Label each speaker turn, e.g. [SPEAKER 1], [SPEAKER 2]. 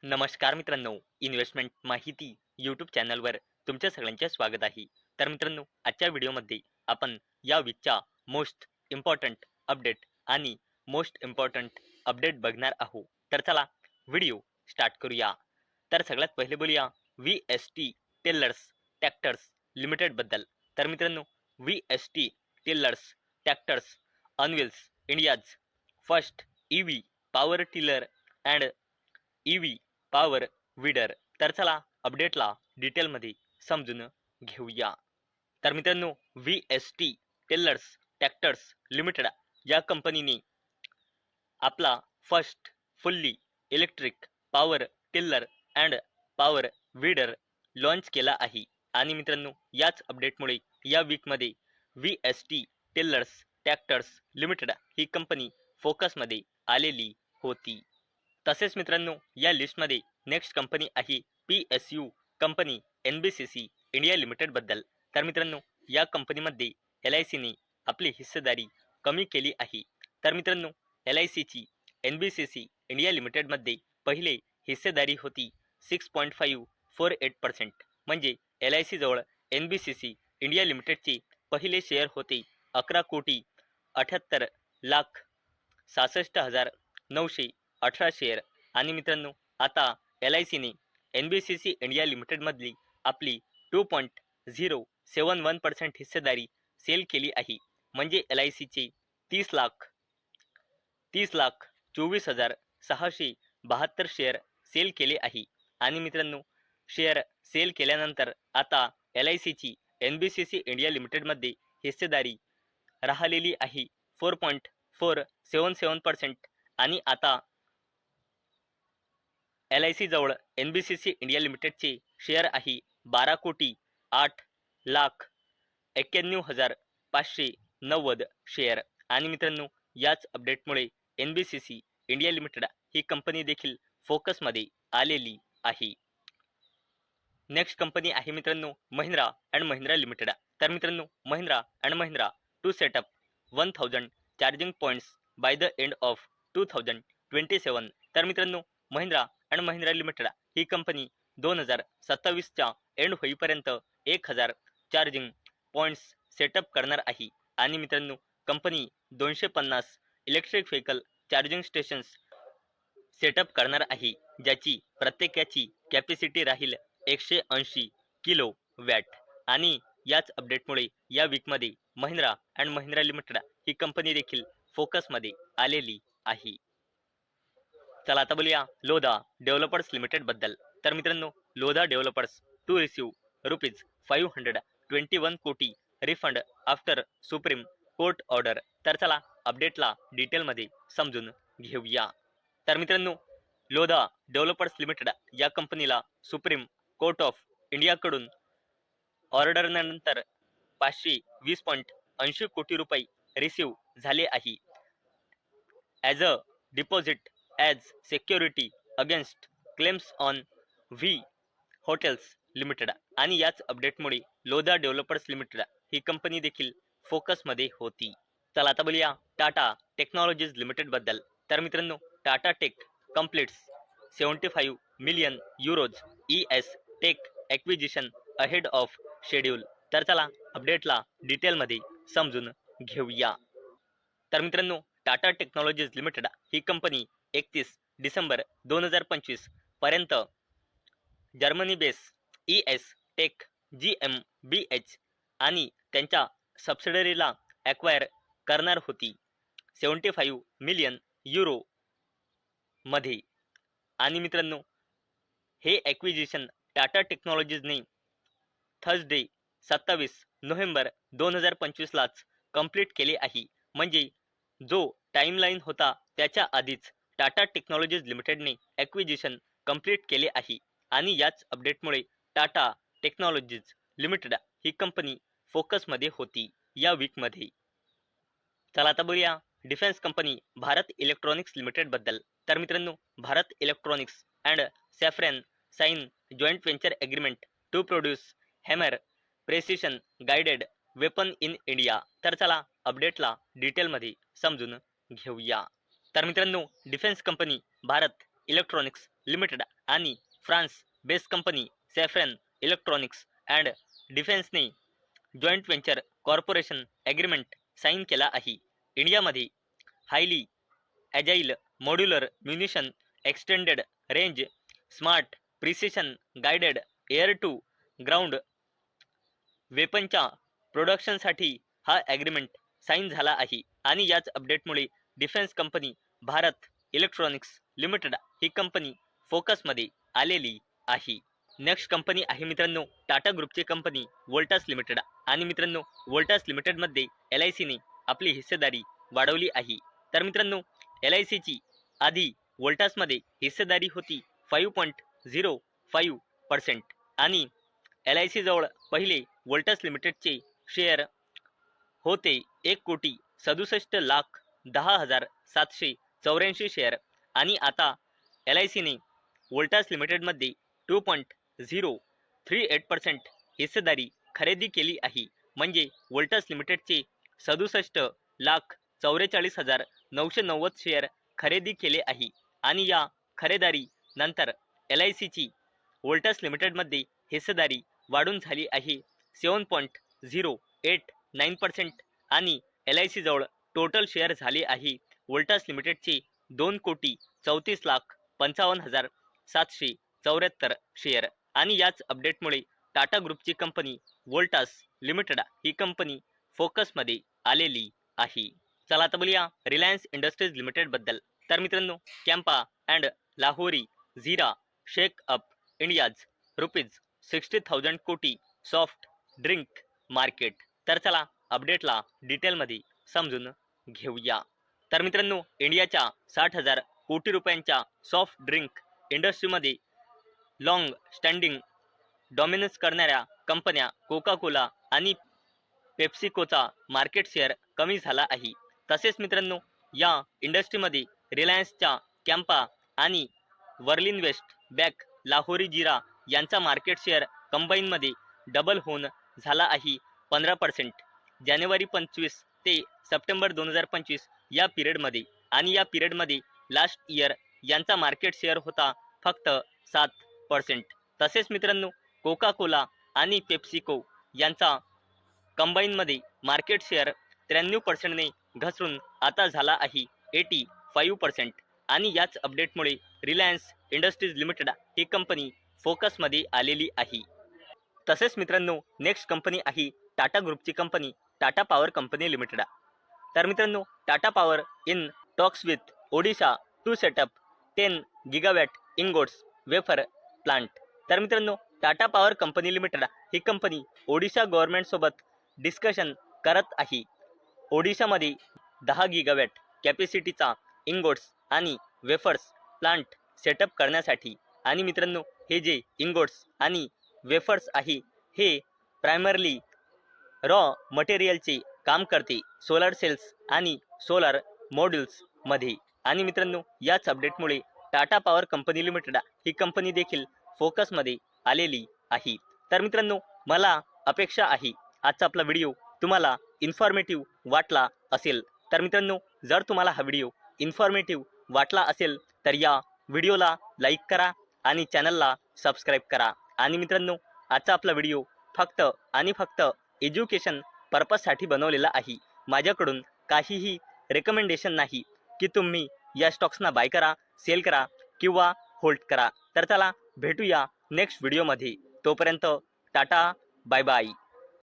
[SPEAKER 1] नमस्कार मित्रांनो, इन्व्हेस्टमेंट माहिती यूट्यूब चॅनलवर तुमच्या सगळ्यांचे स्वागत आहे. तर मित्रांनो, आजच्या व्हिडिओमध्ये आपण या वीकच्या मोस्ट इम्पॉर्टंट अपडेट आणि मोस्ट इम्पॉर्टंट अपडेट बघणार आहोत. तर चला व्हिडिओ स्टार्ट करूया. तर सगळ्यात पहिले बोलूया VST टेलर्स ट्रॅक्टर्स लिमिटेड बद्दल. तर मित्रांनो, VST tillers tractors unveils India's first EV power tiller and EV power weeder. तर चला अपडेटला डिटेलमध्ये समजून घेऊया. तर मित्रांनो, VST टेलर्स ट्रॅक्टर्स लिमिटेड या कंपनीने आपला first fully electric power tiller and power weeder launch केला आहे. आणि मित्रांनो, याच अपडेटमुळे या वीकमध्ये VST टिल्लर्स ट्रॅक्टर्स लिमिटेड ही कंपनी फोकसमध्ये आलेली होती. तसेच मित्रांनो, या लिस्टमध्ये नेक्स्ट कंपनी आहे PSU company NBCC India limited बद्दल. तर मित्रांनो, या कंपनीमध्ये LICने आपली हिस्सेदारी कमी केली आहे. तर मित्रांनो, LICची NBCC इंडिया लिमिटेडमध्ये पहिले हिस्सेदारी होती 6.548%. म्हणजे LIC जवळ NBCC इंडिया लिमिटेडचे पहिले शेअर होते 11,68,66,918 शेअर. आणि मित्रांनो, आता LICने NBCC इंडिया लिमिटेडमधली आपली 2.071% हिस्सेदारी सेल केली आहे. म्हणजे LICचे 30,24,672 शेअर सेल केले आहे. आणि मित्रांनो, शेअर सेल केल्यानंतर आता LICची NBCC इंडिया लिमिटेडमध्ये हिस्सेदारी राहिलेली आहे 4.477%. आणि आता LIC जवळ NBCC इंडिया लिमिटेडचे शेअर आहे 12,91,590 शेअर. आणि मित्रांनो, याच अपडेटमुळे NBCC इंडिया लिमिटेड ही कंपनी देखील फोकसमध्ये आलेली आहे. नेक्स्ट कंपनी आहे मित्रांनो महिंद्रा अँड महिंद्रा लिमिटेड. तर मित्रांनो, Mahindra and Mahindra to set up 1000 charging points by the end of 2027. तर मित्रांनो, महिंद्रा अँड महिंद्रा लिमिटेड ही कंपनी 2027च्या एंड होईपर्यंत 1000 चार्जिंग पॉईंट्स सेटअप करणार आहे. आणि मित्रांनो, company 250 electric vehicle charging stations set up करणार आहे, ज्याची प्रत्येकाची कॅपॅसिटी राहील 180 किलो वॅट. आणि याच अपडेटमुळे या वीकमध्ये महिंद्रा अँड महिंद्रा लिमिटेड ही कंपनी देखील फोकसमध्ये आलेली आहे. चला आता बोलूया लोधा डेव्हलपर्स लिमिटेड बद्दल. तर मित्रांनो, लोधा डेव्हलपर्स टू रिसीव्ह ₹521 कोटी refund after supreme court order. तर चला अपडेटला डिटेलमध्ये समजून घेऊया. तर मित्रांनो, लोधा डेव्हलपर्स लिमिटेड या कंपनीला सुप्रीम कोर्ट ऑफ इंडियाकडून ऑर्डरनंतर 520.80 कोटी रुपये रिसीव्ह झाले आहे as a deposit as security against claims on V hotels limited. आणि याच अपडेटमुळे लोधा डेव्हलपर्स लिमिटेड ही कंपनी देखील फोकसमध्ये होती. चला आता बोलूया टाटा टेक्नॉलॉजीज लिमिटेड बद्दल. तर मित्रांनो, Tata Tech completes 75 million euros ES Tech acquisition ahead of schedule. तर चला अपडेटला डिटेलमध्ये समजून घेऊया. तर मित्रांनो, टाटा टेक्नॉलॉजीज लिमिटेड ही कंपनी 31 डिसेंबर 2025 पर्यंत Germany base ES Tech GmbH आणि त्यांच्या सबसिडरीला ॲक्वायर करणार होती 75 मिलियन युरो मध्ये. आणि मित्रांनो, हे ॲक्विजिशन टाटा टेक्नॉलॉजीजने थर्सडे 27 नोव्हेंबर 2025 लाच कंप्लीट केले आहे. म्हणजे जो टाइमलाईन होता त्याच्या आधीच टाटा टेक्नॉलॉजीज लिमिटेडने ॲक्विजिशन कंप्लीट केले आहे. आणि याच अपडेटमुळे टाटा टेक्नॉलॉजीज लिमिटेड ही कंपनी फोकसमध्ये होती या वीकमध्ये. चला आता बोलूया defence company Bharat electronics limited बद्दल. तर मित्रांनो, Bharat electronics and Safran sign joint venture agreement to produce hammer precision guided weapon in India. तर चला अपडेटला डिटेलमध्ये समजून घेऊया. तर मित्रांनो, defence company Bharat electronics limited आणि France based company Safran electronics and डिफेन्सने joint venture corporation agreement sign केला आहे. इंडियामध्ये highly agile modular munition extended range smart precision guided air to ground वेपनच्या प्रोडक्शनसाठी हा ॲग्रीमेंट साईन झाला आहे. आणि याच अपडेटमुळे defence company Bharat electronics limited ही कंपनी फोकसमध्ये आलेली आहे. नेक्स्ट कंपनी आहे मित्रांनो टाटा ग्रुपची कंपनी वोल्टास लिमिटेड. आणि मित्रांनो वोल्टास लिमिटेडमध्ये LICने आपली हिस्सेदारी वाढवली आहे. तर मित्रांनो LICची आधी वोल्टासमध्ये हिस्सेदारी होती 5.05% आणि LIC जवळ पहिले वोल्टास लिमिटेडचे शेअर होते 1,67,10,784 शेअर. आणि आता LICने वोल्टास लिमिटेडमध्ये 2.038% हिस्सेदारी खरेदी केली आहे. म्हणजे वोल्टास लिमिटेडचे 67,44,990 शेअर खरेदी केले आहे. आणि या खरेदारी नंतर LICची वोल्टास लिमिटेडमध्ये हिस्सेदारी वाढून झाली आहे 7.089% आणि LIC जवळ टोटल शेअर झाले आहे वोल्टास लिमिटेडचे 2,34,55,774 शेअर. आणि याच अपडेटमुळे टाटा ग्रुपची कंपनी वोल्टास लिमिटेड ही कंपनी फोकसमध्ये आलेली आहे. चला आता बोलूया रिलायन्स इंडस्ट्रीज लिमिटेड बद्दल. तर मित्रांनो Campa and Lahori Zeera shake up India's ₹60,000 कोटी सॉफ्ट ड्रिंक मार्केट. तर चला अपडेटला डिटेलमध्ये समजून घेऊया. तर मित्रांनो इंडियाच्या 60,000 कोटी रुपयांच्या सॉफ्ट ड्रिंक इंडस्ट्रीमध्ये लॉंग स्टँडिंग डॉमिनन्स करणाऱ्या कंपन्या कोका कोला आणि पेप्सिकोचा मार्केट शेअर कमी झाला आहे. तसेच मित्रांनो या इंडस्ट्रीमध्ये रिलायन्सच्या कॅम्पा आणि वर्लिन वेस्ट बॅक लाहोरी जिरा यांचा मार्केट शेअर कंबाईनमध्ये डबल होऊन झाला आहे 15% जानेवारी 25 ते सप्टेंबर 2025 या पिरियडमध्ये. आणि या पिरियडमध्ये लास्ट इयर यांचा मार्केट शेअर होता फक्त 7%. तसेच मित्रांनो कोका कोला आणि पेप्सिको यांचा कंबाईनमध्ये मार्केट शेअर 93%ने घसरून आता झाला आहे 85%. आणि याच अपडेटमुळे रिलायन्स इंडस्ट्रीज लिमिटेड ही कंपनी फोकसमध्ये आलेली आहे. तसेच मित्रांनो नेक्स्ट कंपनी आहे टाटा ग्रुपची company Tata power company limited. तर मित्रांनो Tata power in talks with Odisha to set up 10 gigawatt ingots wafer plant. तर मित्रांनो टाटा पॉवर कंपनी लिमिटेड ही कंपनी ओडिशा गव्हर्नमेंटसोबत डिस्कशन करत आहे ओडिशामध्ये 10 गिगावॅट कॅपॅसिटीचा इंगोट्स आणि वेफर्स प्लांट सेटअप करण्यासाठी. आणि मित्रांनो हे जे इंगोट्स आणि वेफर्स आहे हे प्रायमरली रॉ मटेरियलचे काम करते सोलर सेल्स आणि सोलर मॉड्यूल्समध्ये. आणि मित्रांनो याच अपडेटमुळे टाटा पॉवर कंपनी लिमिटेड ही कंपनी देखील फोकसमध्ये आलेली आहे. तर मित्रांनो मला अपेक्षा आहे आजचा आपला व्हिडिओ तुम्हाला इन्फॉर्मेटिव्ह वाटला असेल. तर मित्रांनो जर तुम्हाला हा व्हिडिओ इन्फॉर्मेटिव्ह वाटला असेल तर या व्हिडिओला लाईक करा आणि चॅनलला सबस्क्राईब करा. आणि मित्रांनो आजचा आपला व्हिडिओ फक्त आणि फक्त एज्युकेशन पर्पजसाठी बनवलेला आहे. माझ्याकडून काहीही रेकमेंडेशन नाही की तुम्ही या स्टॉक्सना बाय करा, सेल करा किंवा होल्ड करा. तर चला भेटूया नेक्स्ट व्हिडिओमध्ये. तोपर्यंत टाटा बाय बाय.